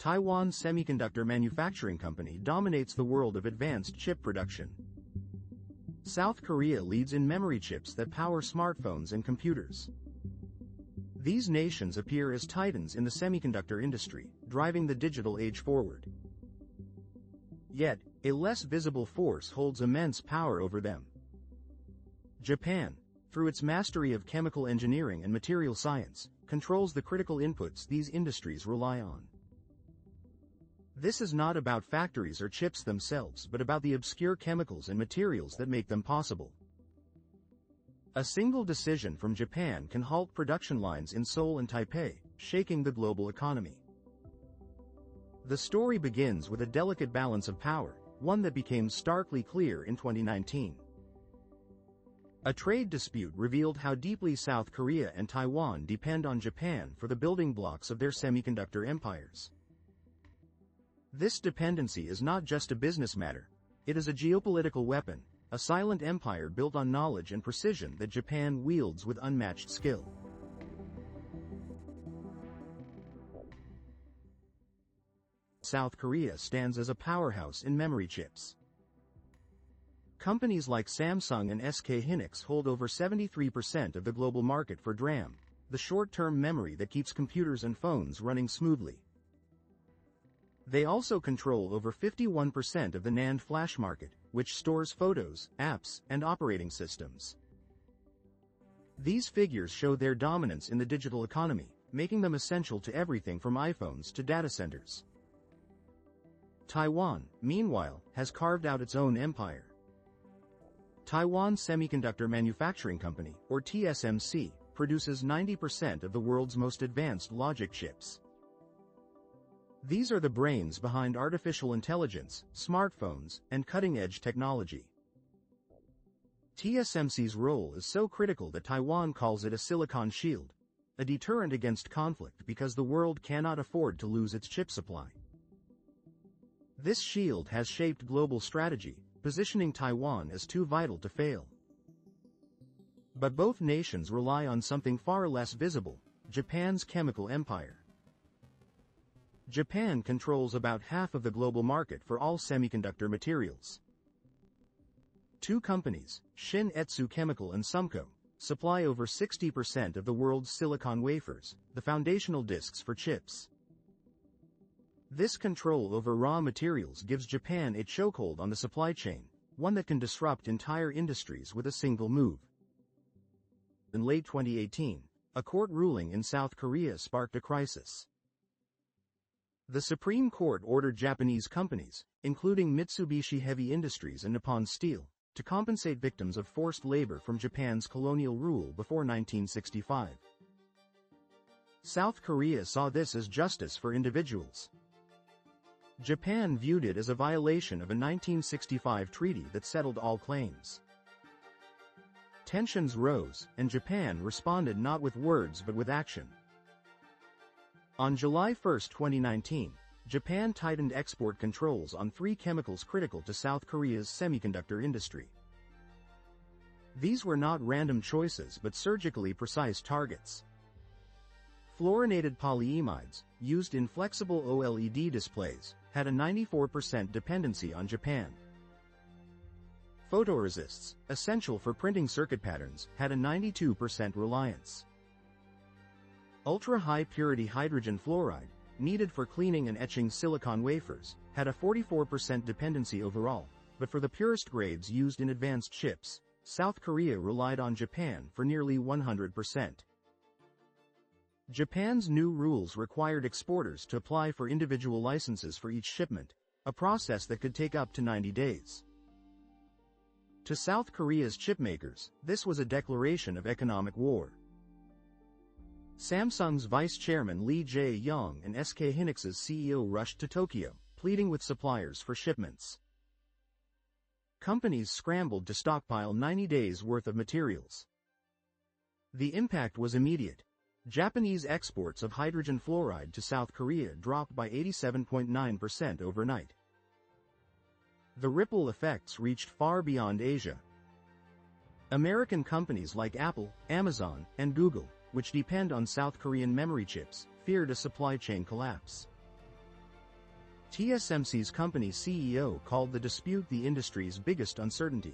Taiwan Semiconductor Manufacturing Company dominates the world of advanced chip production. South Korea leads in memory chips that power smartphones and computers. These nations appear as titans in the semiconductor industry, driving the digital age forward. Yet, a less visible force holds immense power over them. Japan, through its mastery of chemical engineering and material science, controls the critical inputs these industries rely on. This is not about factories or chips themselves, but about the obscure chemicals and materials that make them possible. A single decision from Japan can halt production lines in Seoul and Taipei, shaking the global economy. The story begins with a delicate balance of power, one that became starkly clear in 2019. A trade dispute revealed how deeply South Korea and Taiwan depend on Japan for the building blocks of their semiconductor empires. This dependency is not just a business matter, it is a geopolitical weapon, a silent empire built on knowledge and precision that Japan wields with unmatched skill. South Korea stands as a powerhouse in memory chips. Companies like Samsung and SK Hynix hold over 73% of the global market for DRAM, the short-term memory that keeps computers and phones running smoothly. They also control over 51% of the NAND flash market, which stores photos, apps, and operating systems. These figures show their dominance in the digital economy, making them essential to everything from iPhones to data centers. Taiwan, meanwhile, has carved out its own empire. Taiwan Semiconductor Manufacturing Company, or TSMC, produces 90% of the world's most advanced logic chips. These are the brains behind artificial intelligence, smartphones, and cutting-edge technology. TSMC's role is so critical that Taiwan calls it a silicon shield, a deterrent against conflict because the world cannot afford to lose its chip supply. This shield has shaped global strategy, positioning Taiwan as too vital to fail. But both nations rely on something far less visible: Japan's chemical empire. Japan controls about half of the global market for all semiconductor materials. Two companies, Shin Etsu Chemical and Sumco, supply over 60% of the world's silicon wafers, the foundational disks for chips. This control over raw materials gives Japan a chokehold on the supply chain, one that can disrupt entire industries with a single move. In late 2018, a court ruling in South Korea sparked a crisis. The Supreme Court ordered Japanese companies, including Mitsubishi Heavy Industries and Nippon Steel, to compensate victims of forced labor from Japan's colonial rule before 1965. South Korea saw this as justice for individuals. Japan viewed it as a violation of a 1965 treaty that settled all claims. Tensions rose, and Japan responded not with words but with action. On July 1, 2019, Japan tightened export controls on 3 chemicals critical to South Korea's semiconductor industry. These were not random choices but surgically precise targets. Fluorinated polyimides, used in flexible OLED displays, had a 94% dependency on Japan. Photoresists, essential for printing circuit patterns, had a 92% reliance. Ultra-high purity hydrogen fluoride, needed for cleaning and etching silicon wafers, had a 44% dependency overall, but for the purest grades used in advanced chips, South Korea relied on Japan for nearly 100%. Japan's new rules required exporters to apply for individual licenses for each shipment, a process that could take up to 90 days. To South Korea's chipmakers, this was a declaration of economic war. Samsung's vice chairman Lee Jae-yong and SK Hynix's CEO rushed to Tokyo, pleading with suppliers for shipments. Companies scrambled to stockpile 90 days' worth of materials. The impact was immediate. Japanese exports of hydrogen fluoride to South Korea dropped by 87.9% overnight. The ripple effects reached far beyond Asia. American companies like Apple, Amazon, and Google, which depend on South Korean memory chips, feared a supply chain collapse. TSMC's company CEO called the dispute the industry's biggest uncertainty.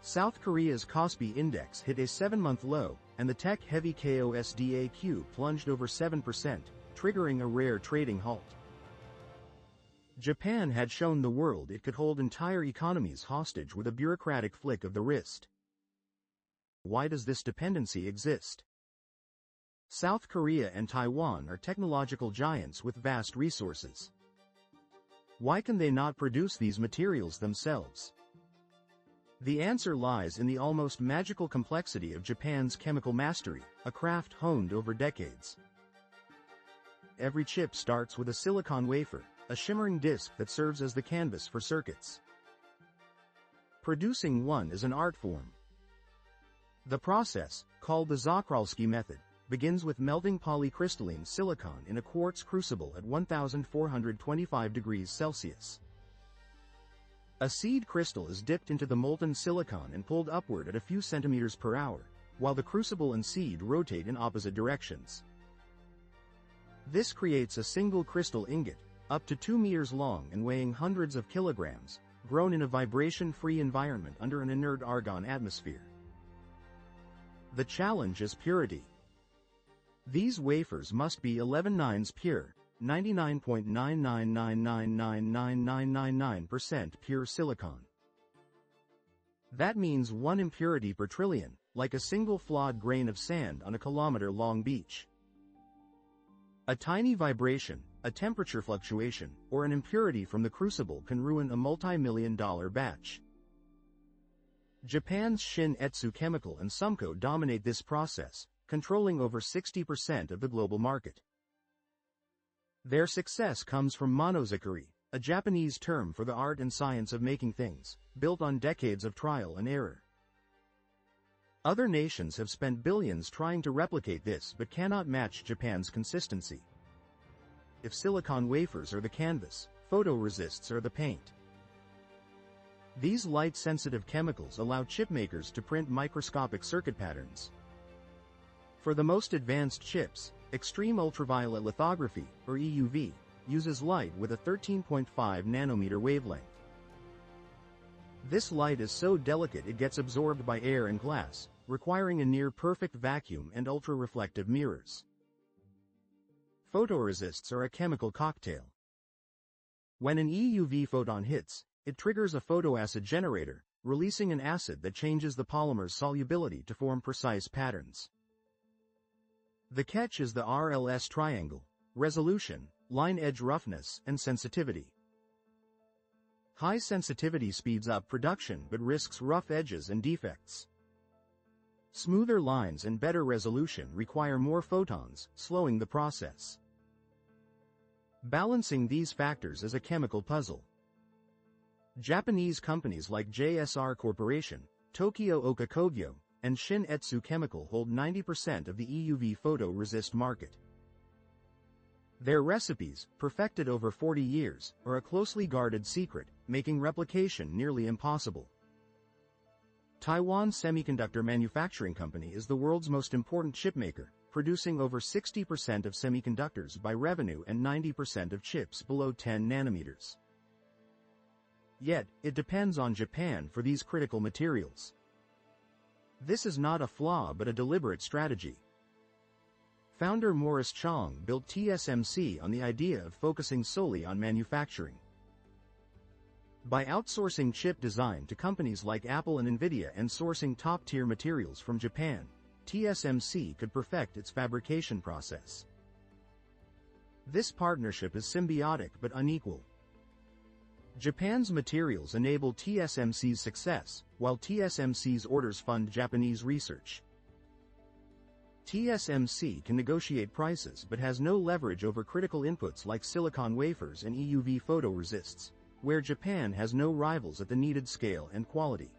South Korea's Kospi index hit a 7-month low, and the tech-heavy KOSDAQ plunged over 7%, triggering a rare trading halt. Japan had shown the world it could hold entire economies hostage with a bureaucratic flick of the wrist. Why does this dependency exist? South Korea and Taiwan are technological giants with vast resources. Why can they not produce these materials themselves? The answer lies in the almost magical complexity of Japan's chemical mastery, a craft honed over decades. Every chip starts with a silicon wafer, a shimmering disk that serves as the canvas for circuits. Producing one is an art form. The process, called the Czochralski method, begins with melting polycrystalline silicon in a quartz crucible at 1425 degrees Celsius. A seed crystal is dipped into the molten silicon and pulled upward at a few centimeters per hour, while the crucible and seed rotate in opposite directions. This creates a single crystal ingot, up to 2 meters long and weighing hundreds of kilograms, grown in a vibration-free environment under an inert argon atmosphere. The challenge is purity. These wafers must be 11 nines pure, 99.9999999% pure silicon. That means one impurity per trillion, like a single flawed grain of sand on a kilometer-long beach. A tiny vibration, a temperature fluctuation, or an impurity from the crucible can ruin a multi-million-dollar batch. Japan's Shin Etsu Chemical and Sumco dominate this process, controlling over 60% of the global market. Their success comes from monozukuri, a Japanese term for the art and science of making things, built on decades of trial and error. Other nations have spent billions trying to replicate this but cannot match Japan's consistency. If silicon wafers are the canvas, photoresists are the paint. These light-sensitive chemicals allow chipmakers to print microscopic circuit patterns. For the most advanced chips, extreme ultraviolet lithography, or EUV, uses light with a 13.5 nanometer wavelength. This light is so delicate it gets absorbed by air and glass, requiring a near-perfect vacuum and ultra-reflective mirrors. Photoresists are a chemical cocktail. When an EUV photon hits, it triggers a photoacid generator, releasing an acid that changes the polymer's solubility to form precise patterns. The catch is the RLS triangle: resolution, line edge roughness, and sensitivity. High sensitivity speeds up production but risks rough edges and defects. Smoother lines and better resolution require more photons, slowing the process. Balancing these factors is a chemical puzzle. Japanese companies like JSR Corporation, Tokyo Oka Kogyo, and Shin Etsu Chemical hold 90% of the EUV photoresist market. Their recipes, perfected over 40 years, are a closely guarded secret, making replication nearly impossible. Taiwan Semiconductor Manufacturing Company is the world's most important chipmaker, producing over 60% of semiconductors by revenue and 90% of chips below 10 nanometers. Yet, it depends on Japan for these critical materials. This is not a flaw but a deliberate strategy. Founder Morris Chang built TSMC on the idea of focusing solely on manufacturing. By outsourcing chip design to companies like Apple and Nvidia and sourcing top-tier materials from Japan, TSMC could perfect its fabrication process. This partnership is symbiotic but unequal. Japan's materials enable TSMC's success, while TSMC's orders fund Japanese research. TSMC can negotiate prices but has no leverage over critical inputs like silicon wafers and EUV photoresists, where Japan has no rivals at the needed scale and quality.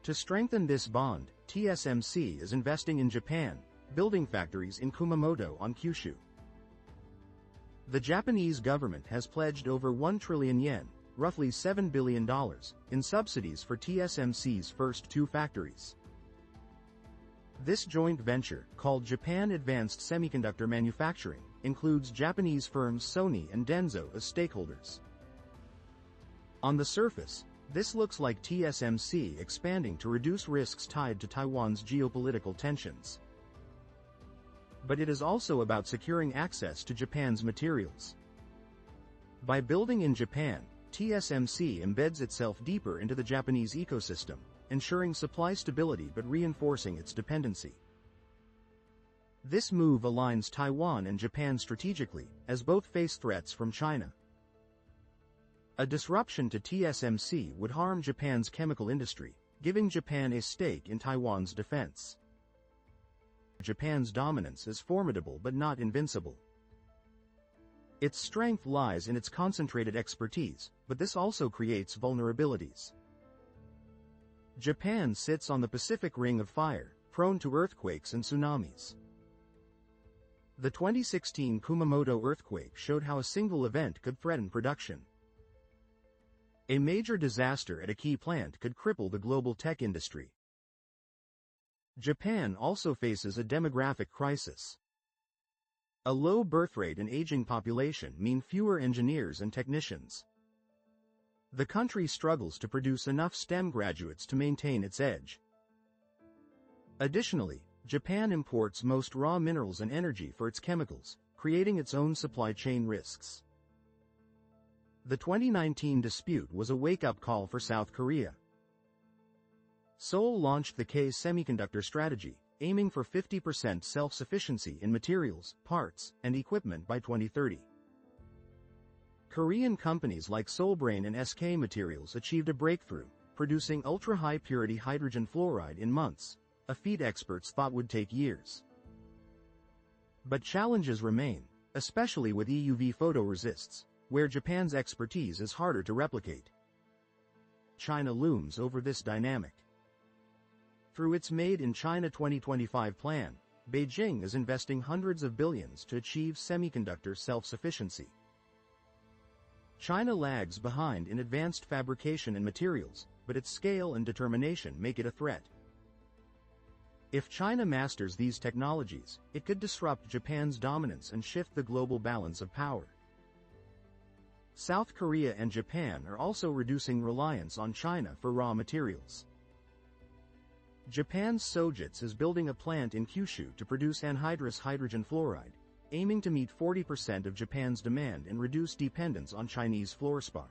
To strengthen this bond, TSMC is investing in Japan, building factories in Kumamoto on Kyushu. The Japanese government has pledged over 1 trillion yen, roughly $7 billion, in subsidies for TSMC's first 2 factories. This joint venture, called Japan Advanced Semiconductor Manufacturing, includes Japanese firms Sony and Denso as stakeholders. On the surface, this looks like TSMC expanding to reduce risks tied to Taiwan's geopolitical tensions. But it is also about securing access to Japan's materials. By building in Japan, TSMC embeds itself deeper into the Japanese ecosystem, ensuring supply stability but reinforcing its dependency. This move aligns Taiwan and Japan strategically, as both face threats from China. A disruption to TSMC would harm Japan's chemical industry, giving Japan a stake in Taiwan's defense. Japan's dominance is formidable but not invincible. Its strength lies in its concentrated expertise, but this also creates vulnerabilities. Japan sits on the Pacific Ring of Fire, prone to earthquakes and tsunamis. The 2016 Kumamoto earthquake showed how a single event could threaten production. A major disaster at a key plant could cripple the global tech industry. Japan also faces a demographic crisis. A low birth rate and aging population mean fewer engineers and technicians. The country struggles to produce enough STEM graduates to maintain its edge. Additionally, Japan imports most raw minerals and energy for its chemicals, creating its own supply chain risks. The 2019 dispute was a wake-up call for South Korea. Seoul launched the K-semiconductor strategy, aiming for 50% self-sufficiency in materials, parts, and equipment by 2030. Korean companies like Seoulbrain and SK Materials achieved a breakthrough, producing ultra-high-purity hydrogen fluoride in months, a feat experts thought would take years. But challenges remain, especially with EUV photoresists, where Japan's expertise is harder to replicate. China looms over this dynamic. Through its Made in China 2025 plan, Beijing is investing hundreds of billions to achieve semiconductor self-sufficiency. China lags behind in advanced fabrication and materials, but its scale and determination make it a threat. If China masters these technologies, it could disrupt Japan's dominance and shift the global balance of power. South Korea and Japan are also reducing reliance on China for raw materials. Japan's Sojitz is building a plant in Kyushu to produce anhydrous hydrogen fluoride, aiming to meet 40% of Japan's demand and reduce dependence on Chinese fluorspar.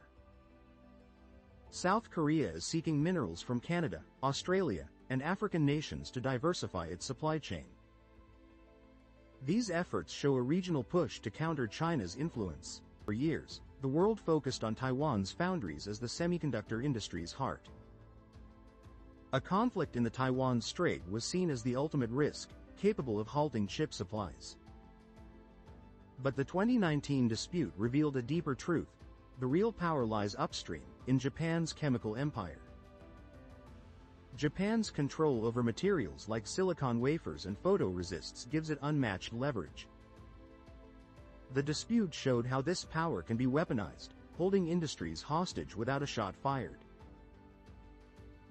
South Korea is seeking minerals from Canada, Australia, and African nations to diversify its supply chain. These efforts show a regional push to counter China's influence. For years, the world focused on Taiwan's foundries as the semiconductor industry's heart. A conflict in the Taiwan Strait was seen as the ultimate risk, capable of halting chip supplies. But the 2019 dispute revealed a deeper truth: the real power lies upstream, in Japan's chemical empire. Japan's control over materials like silicon wafers and photoresists gives it unmatched leverage. The dispute showed how this power can be weaponized, holding industries hostage without a shot fired.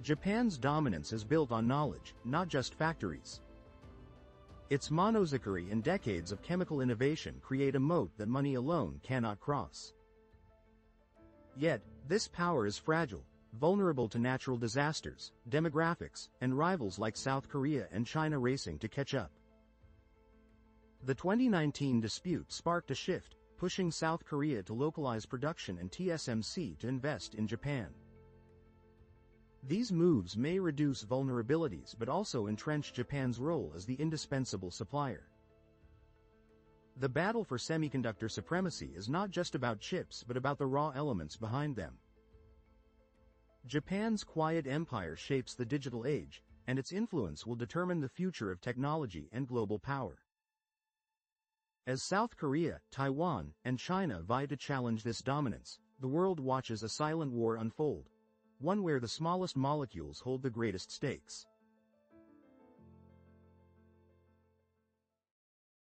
Japan's dominance is built on knowledge, not just factories. Its monozukuri and decades of chemical innovation create a moat that money alone cannot cross. Yet, this power is fragile, vulnerable to natural disasters, demographics, and rivals like South Korea and China racing to catch up. The 2019 dispute sparked a shift, pushing South Korea to localize production and TSMC to invest in Japan. These moves may reduce vulnerabilities but also entrench Japan's role as the indispensable supplier. The battle for semiconductor supremacy is not just about chips but about the raw elements behind them. Japan's quiet empire shapes the digital age, and its influence will determine the future of technology and global power. As South Korea, Taiwan, and China vie to challenge this dominance, the world watches a silent war unfold, one where the smallest molecules hold the greatest stakes.